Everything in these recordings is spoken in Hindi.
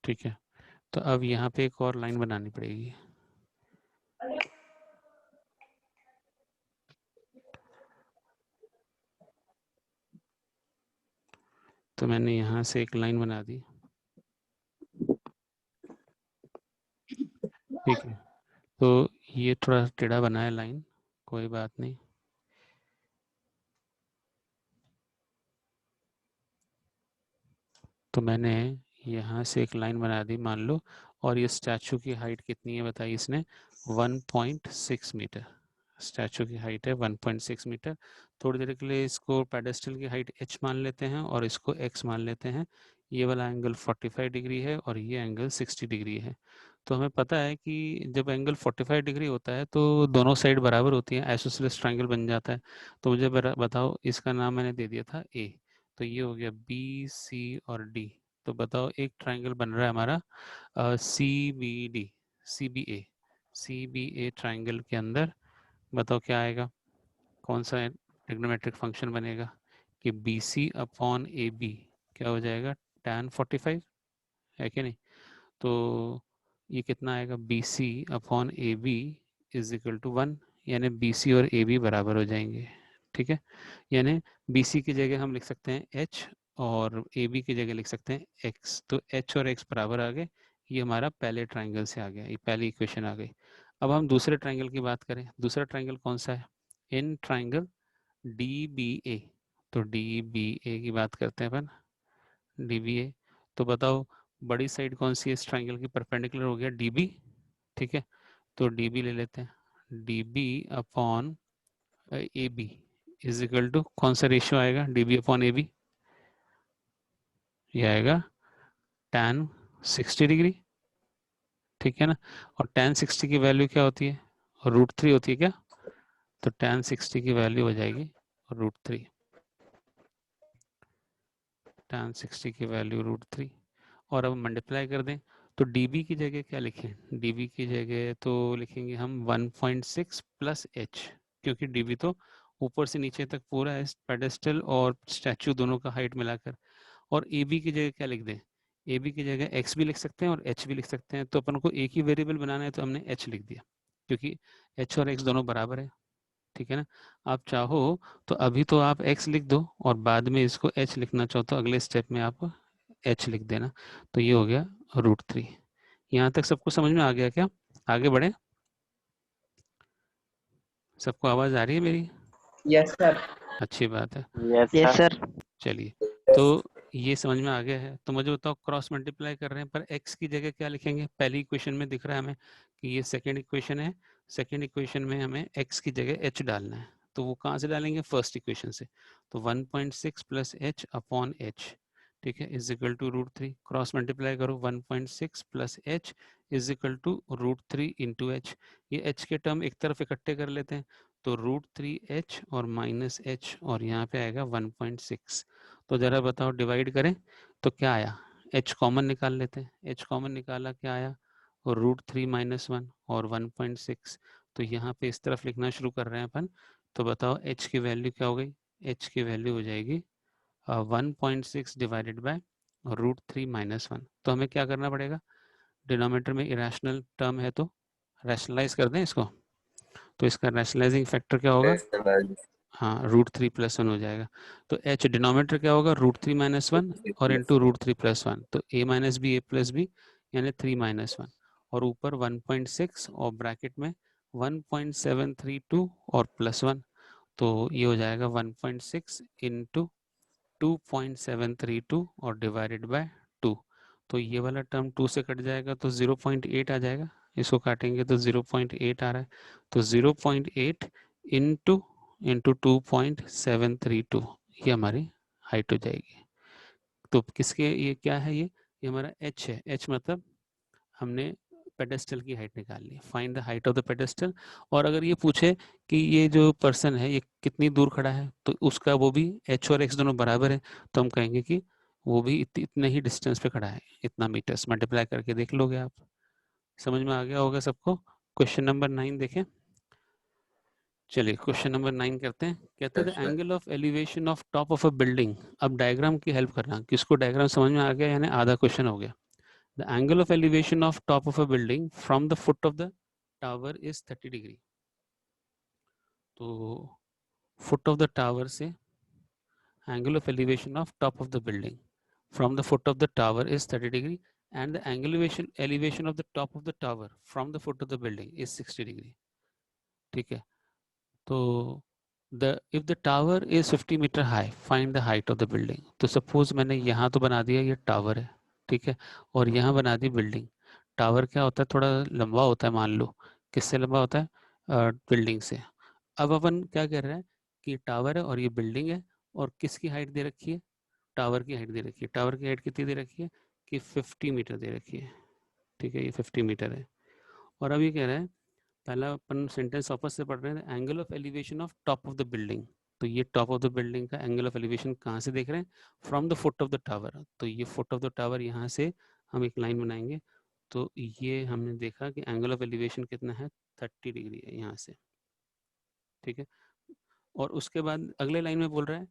ठीक है, तो अब यहाँ पे एक और लाइन बनानी पड़ेगी। तो मैंने यहाँ से एक लाइन बना दी, ठीक है। तो ये थोड़ा टेढ़ा बना है लाइन, कोई बात नहीं। तो मैंने यहाँ से एक लाइन बना दी मान लो, और ये स्टैचू की हाइट कितनी है बताइए इसने, 1.6 मीटर। स्टैचू की हाइट है 1.6 मीटर। थोड़ी देर के लिए इसको पेडेस्टल की हाइट h मान लेते हैं और इसको x मान लेते हैं। ये वाला एंगल 45 डिग्री है और ये एंगल 60 डिग्री है। तो हमें पता है कि जब एंगल 45 डिग्री होता है तो दोनों साइड बराबर होती हैं, आइसोसेलेस ट्रायंगल बन जाता है। तो मुझे बताओ, इसका नाम मैंने दे दिया था A। तो ये हो गया बी, सी और डी। तो बताओ एक ट्रायंगल बन रहा है हमारा C B D, C B A, C B A triangle के अंदर बताओ क्या आएगा, कौन सा ट्रिग्नोमेट्रिक फंक्शन बनेगा कि B C upon A B क्या हो जाएगा, tan 45, है कि नहीं। तो ये कितना आएगा, B C upon A B is equal to 1, यानी बी सी और ए बी बराबर हो जाएंगे। ठीक है, यानी बी सी की जगह हम लिख सकते हैं एच और ए बी की जगह लिख सकते हैं एक्स। तो एच और एक्स बराबर आ गए, ये हमारा पहले ट्राइंगल से आ गया, ये पहली इक्वेशन आ गई। अब हम दूसरे ट्राइंगल की बात करें। दूसरा ट्राइंगल कौन सा है, इन ट्राइंगल डी बी ए। तो डी बी ए की बात करते हैं अपन, डी बी ए। तो बताओ बड़ी साइड कौन सी है इस ट्राइंगल की, परपेंडिकुलर हो गया डी बी। ठीक है, तो डी बी ले लेते हैं, D B upon A B is equal to कौन सा रेशियो आएगा, D B upon A B, ये आएगा tan 60 डिग्री। ठीक है ना, और tan 60 की वैल्यू क्या होती है, √3 होती है क्या। तो tan 60 की वैल्यू हो जाएगी √3, tan 60 की वैल्यू √3। और अब मल्टीप्लाई कर दें तो dB की जगह क्या लिखें, dB की जगह तो लिखेंगे हम 1.6 प्लस h, क्योंकि dB तो ऊपर से नीचे तक पूरा है, पेडेस्टल और स्टैचू दोनों का हाइट मिलाकर। और AB की जगह क्या लिख दें, AB की जगह x भी लिख सकते हैं और h भी लिख सकते हैं। तो अपन को एक ही वेरिएबल बनाना है तो हमने h लिख दिया, क्योंकि h और x दोनों बराबर है। ठीक है ना, आप चाहो तो अभी तो आप x लिख दो और बाद में इसको h लिखना चाहो तो अगले स्टेप में आप h लिख देना। तो ये हो गया √3। यहाँ तक सबको समझ में आ गया क्या, आगे बढ़े, सबको आवाज आ रही है मेरी। Yes sir. अच्छी बात है, यस सर। चलिए। तो ये समझ में आ गया है। तो मुझे बताओ, क्रॉस मल्टीप्लाई कर रहे हैं पर x की जगह क्या लिखेंगे, पहली इक्वेशन में दिख रहा है हमें कि ये सेकेंड इक्वेशन है, सेकेंड इक्वेशन में हमें x की जगह h डालना है। तो वो कहाँ से डालेंगे, फर्स्ट इक्वेशन से। तो 1.6 प्लस h अपॉन h, ठीक है, is equal to √3। Cross multiply करो, 1.6 plus h is equal to √3 into h। ये h के टर्म एक तरफ इकट्ठे कर लेते हैं, तो √3h और माइनस h और यहाँ पे आएगा 1.6। तो जरा बताओ डिवाइड करें तो क्या आया, h कॉमन निकाल लेते हैं, h कॉमन निकाला क्या आया, और √3 माइनस 1 और 1.6। तो यहाँ पे इस तरफ लिखना शुरू कर रहे हैं अपन। तो बताओ h की वैल्यू क्या हो गई, h की वैल्यू हो जाएगी 1.6 डिवाइडेड बाय √3 माइनस 1। तो हमें क्या करना पड़ेगा, डिनोमिनेटर में इरेशनल टर्म है तो रैशनलाइज कर दें इसको। तो इसका रैशनलाइजिंग फैक्टर क्या होगा, हाँ √3 प्लस 1 हो जाएगा। तो h डिनोमिनेटर क्या होगा, √3 माइनस 1 और इंटू √3 प्लस 1। तो a minus B A plus B यानी 3 माइनस 1, और ऊपर 1.6 और ब्रैकेट में 1.732 और प्लस 1। तो ये हो जाएगा 1.6 इंटू 2.732 और डिवाइडेड बाय 2। तो ये वाला टर्म 2 से कट जाएगा तो 0.8 आ जाएगा, इसको काटेंगे तो 0.8 आ रहा है। तो 0.8 इंटू 2.732 ये हमारी हाइट हो जाएगी। तो किसके, ये क्या है, ये हमारा h है। h मतलब हमने पेडेस्टल की हाइट निकाल ली, find the height of the pedestal. और अगर ये पूछे कि ये जो पर्सन है ये कितनी दूर खड़ा है, तो उसका वो भी h और x दोनों बराबर है, तो हम कहेंगे कि वो भी इतने ही डिस्टेंस पे खड़ा है, इतना मीटर्स। मल्टीप्लाई करके देख लोगे आप, समझ में आ गया होगा सबको। क्वेश्चन नंबर 9 देखें। चलिए क्वेश्चन नंबर 9 करते हैं। कहते हैं the angle of elevation of top of a building. अब डायग्राम की हेल्प करना, किसको डायग्राम समझ में आ गया यानी आधा क्वेश्चन हो गया। The angle of elevation of top of a building from the foot of the tower is 30 degree. तो फुट ऑफ द टावर से angle of elevation of top of the building from the foot of the tower is 30 degree and the angle elevation of the top of the tower from the foot of the building is 60 degree। ठीक है, तो the if the tower is 50 metre high find the height of the building। तो सपोज मैंने यहाँ तो बना दिया ये टावर है, ठीक है, और यहाँ बना दी बिल्डिंग। टावर क्या होता है, थोड़ा लंबा होता है, मान लो किससे लंबा होता है, बिल्डिंग से। अब अपन क्या कर रहे हैं कि टावर है और ये बिल्डिंग है, और किसकी हाइट दे रखी है, टावर की हाइट दे रखी है। टावर की हाइट कितनी दे रखी है कि 50 मीटर दे रखी है, ठीक है, ये 50 मीटर है। और अब ये कह रहा है, पहला अपन सेंटेंस वापस से पढ़ रहे हैं, angle of elevation of top of the building. तो ये टॉप ऑफ द बिल्डिंग का एंगल ऑफ एलिवेशन कहाँ से देख रहे हैं, from the foot of the tower. तो ये फुट ऑफ द टावर, यहाँ से हम एक लाइन बनाएंगे। तो ये हमने देखा कि एंगल ऑफ एलिवेशन कितना है, 30 डिग्री है यहाँ से, ठीक है। और उसके बाद अगले लाइन में बोल रहा है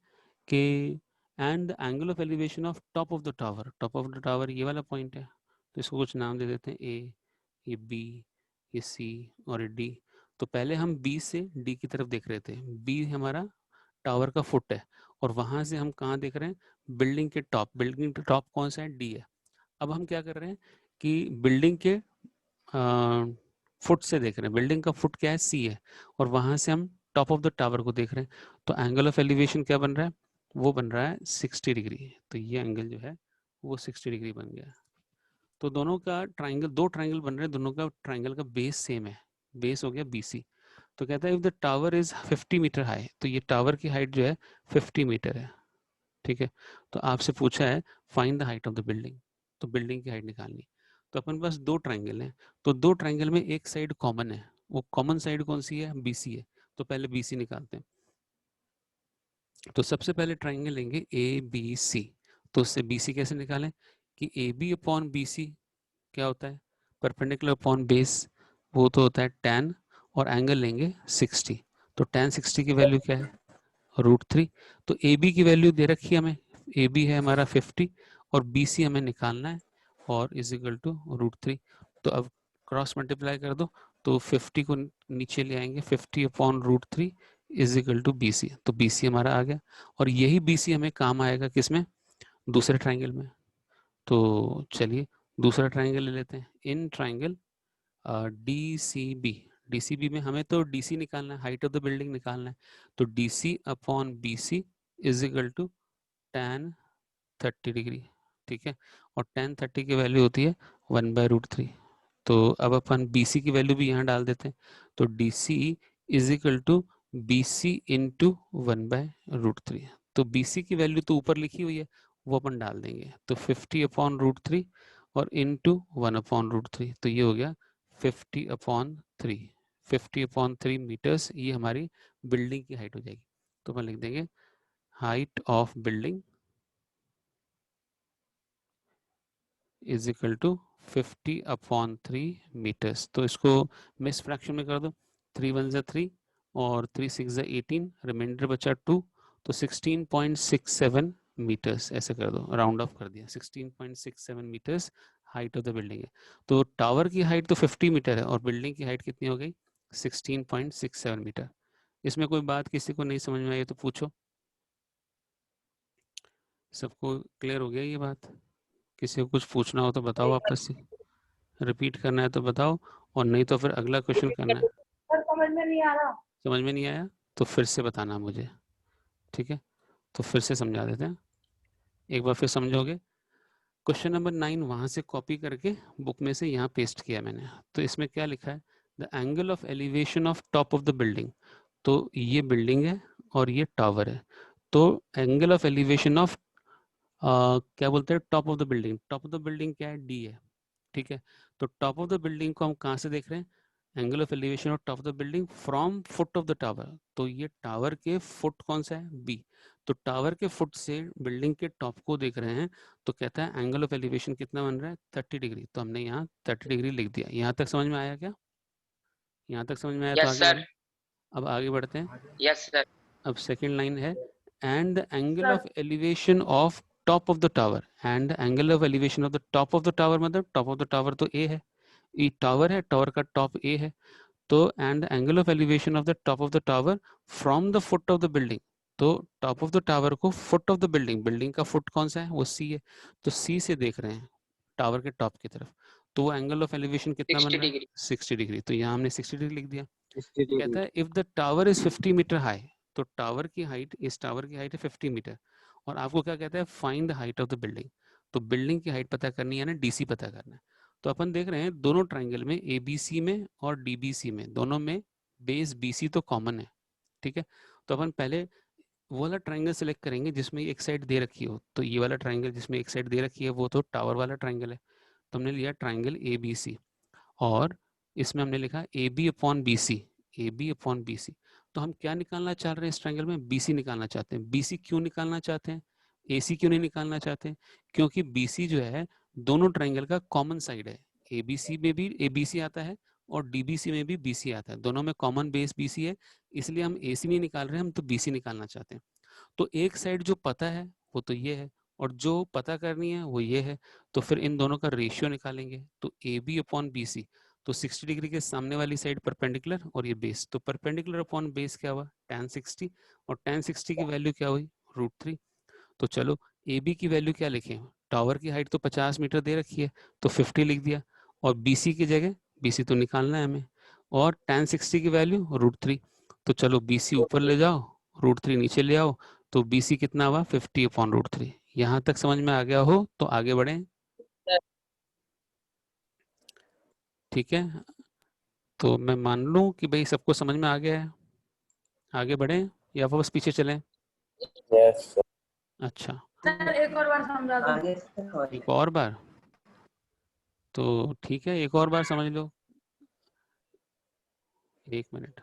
कि and the angle of elevation of top of the tower. Top of the tower ये वाला पॉइंट है, तो इसको कुछ नाम दे देते हैं, ए, ये बी, ये सी और ये डी। तो पहले हम बी से डी की तरफ देख रहे थे। बी हमारा टावर का फुट है, और वहां से हम कहाँ देख रहे हैं, बिल्डिंग के टॉप। बिल्डिंग के टॉप कौन सा है, डी है। अब हम क्या कर रहे हैं कि बिल्डिंग के फुट से देख रहे हैं, बिल्डिंग का फुट क्या है, सी है, और वहां से हम टॉप ऑफ द टावर को देख रहे हैं। तो एंगल ऑफ एलिवेशन क्या बन रहा है, वो बन रहा है 60 डिग्री। तो ये एंगल जो है वो 60 डिग्री बन गया। तो दोनों का ट्राइंगल, दो ट्राइंगल बन रहे हैं, दोनों का ट्राइंगल का बेस सेम है, बेस हो गया BC। तो कहता है if the tower is 50 metre high, तो ये टावर की हाइट जो है 50 मीटर है, ठीक है। तो आपसे पूछा है find the height of the building, तो बिल्डिंग की हाइट निकालनी। तो अपन पास दो ट्राइंगल हैं, तो दो ट्राइंगल में एक साइड कॉमन है, वो कॉमन साइड कौन सी है, BC है। तो पहले BC निकालते हैं। तो सबसे पहले ट्राइंगल लेंगे ABC। तो उससे BC कैसे निकालें कि AB अपॉन BC क्या होता है, परपेंडिकुलर अपॉन बेस, वो तो होता है tan, और एंगल लेंगे 60। तो tan 60 की वैल्यू क्या है, √3। तो ए बी की वैल्यू दे रखी है हमें, ए बी है हमारा 50 और बी सी हमें निकालना है, और इज इक्वल टू √3। तो अब क्रॉस मल्टीप्लाई कर दो, तो 50 को नीचे ले आएंगे, 50 upon √3 is equal to B C. तो बी सी हमारा आ गया, और यही बी सी हमें काम आएगा किसमें, दूसरे ट्राइंगल में। तो चलिए दूसरा ट्राइंगल ले लेते हैं। इन ट्राइंगल DCB, DCB में हमें तो DC निकालना है, हाइट ऑफ द बिल्डिंग निकालना है। तो DC upon BC is equal to tan 30 degree, ठीक है। और tan 30 की वैल्यू होती है 1/√3। तो अब अपन BC की वैल्यू भी यहाँ डाल देते हैं। तो DC is equal to BC into 1/√3। तो BC की वैल्यू तो ऊपर लिखी हुई है, वो अपन डाल देंगे। तो 50/√3 और इंटू 1/√3, तो ये हो गया 50/3। 50/3 मीटर्स ये हमारी बिल्डिंग की हाइट हो जाएगी। तो अपन लिख देंगे height of building is equal to 50/3 metres. तो इसको मिस फ्रैक्शन में कर दो, 3 1 जा 3 और 3 6 जा 18, रिमाइंडर बचा 2। तो 16.67 मीटर्स ऐसे कर दो, राउंड ऑफ कर दिया, 16.67 metres height of the building है। तो टावर की हाइट तो 50 मीटर है, और बिल्डिंग की हाइट कितनी हो गई, 16.67 मीटर। इसमें कोई बात किसी को नहीं समझ में आई तो पूछो, सबको क्लियर हो गया ये बात? किसी को कुछ पूछना हो तो बताओ आपस से, रिपीट करना है तो बताओ, और नहीं तो फिर अगला क्वेश्चन करना है। समझ में नहीं आ रहा, समझ में नहीं आया तो फिर से बताना मुझे, ठीक है। तो फिर से समझा देते हैं, एक बार फिर समझोगे। क्वेश्चन नंबर 9 वहां से कॉपी करके बुक में से यहाँ पेस्ट किया मैंने। तो इसमें क्या लिखा है, the angle of elevation of top of the building. तो ये बिल्डिंग है और ये टावर है। तो एंगल ऑफ एलिवेशन ऑफ क्या बोलते हैं, top of the building. Top of the building क्या है, D है, ठीक है। तो टॉप ऑफ द बिल्डिंग को हम कहाँ से देख रहे हैं, angle of elevation of top of the building from foot of the tower. तो ये टावर के फुट कौन सा है, B। तो टावर के फुट से बिल्डिंग के टॉप को देख रहे हैं। तो कहता है एंगल ऑफ एलिवेशन कितना बन रहा है, 30 डिग्री। तो हमने यहाँ 30 डिग्री लिख दिया। यहाँ तक समझ में आया क्या, यहाँ तक समझ में आया तो यस आगे सर, बढ़े। अब आगे बढ़ते हैं। यस सर, अब सेकेंड लाइन है, and the angle sir of elevation of top of the tower and angle of elevation of the top of the tower, मतलब टॉप ऑफ द टावर तो ए है, ये टावर है, टावर का टॉप ए है, तो and angle of elevation of the top of the tower from the foot of the building, तो टॉप ऑफ द टावर को foot of the building, building का फुट कौन सा है, वो सी है, तो सी से देख रहे हैं टावर के टॉप की तरफ, तो वो एंगल ऑफ एलिवेशन कितना बन 60 रहा है, डिग्री 60 डिग्री, तो यहाँ हमने 60 डिग्री लिख दिया। 60 कहता डिग्री है if the tower is 50 metre high, तो टावर की हाइट, इस टावर की हाइट है 50 मीटर, और आपको क्या कहता है, find the height of the building, तो बिल्डिंग की हाइट पता करनी है ना, डीसी पता करना है। तो अपन देख रहे हैं दोनों ट्राइंगल में, एबीसी में और डीबीसी में, दोनों में बेस बीसी तो कॉमन है, ठीक है। तो अपन पहले वो वाला ट्राइंगल सेलेक्ट करेंगे जिसमें एक साइड दे रखी हो, तो ये वाला ट्राइंगल जिसमें एक साइड दे रखी है वो तो टावर वाला ट्राइंगल है, तो हमने लिया ट्राइंगल ए बी सी, और इसमें हमने लिखा A B upon B C, A B upon B C. तो हम क्या निकालना चाह रहे हैं इस ट्राइंगल में, बी सी निकालना चाहते हैं। बी सी क्यों निकालना चाहते हैं, ए सी क्यों नहीं निकालना चाहते हैं, क्योंकि बी सी जो है दोनों ट्राइंगल का कॉमन साइड है, ए बी सी में भी ए बी सी आता है और डी बी सी में भी बी सी आता है, दोनों में कॉमन बेस बी सी है, इसलिए हम ए सी नहीं निकाल रहे हैं, हम तो बी सी निकालना चाहते हैं। तो एक साइड जो पता है वो तो ये है, और जो पता करनी है वो ये है, तो फिर इन दोनों का रेशियो निकालेंगे, तो A B upon B C, तो 60 डिग्री के सामने वाली साइड परपेंडिकुलर और ये बेस, तो परपेंडिकुलर अपॉन बेस क्या हुआ, tan 60, और tan 60 की वैल्यू क्या हुई, √3। तो चलो ए बी की वैल्यू क्या लिखें, टावर की हाइट तो 50 मीटर दे रखी है, तो 50 लिख दिया, और बी सी की जगह, बी सी तो निकालना है हमें, और tan 60 की वैल्यू √3, तो चलो बी सी ऊपर ले जाओ, √3 नीचे ले आओ, तो बी सी कितना हुआ, 50 अपॉन √3। यहाँ तक समझ में आ गया हो तो आगे बढ़े, ठीक है। तो मैं मान लूँ कि भाई सबको समझ में आ गया है, आगे बढ़े या वापस पीछे चलें। यस अच्छा, सर एक और बार समझा दो आगे एक और बार, तो ठीक है एक और बार समझ लो, 1 मिनट।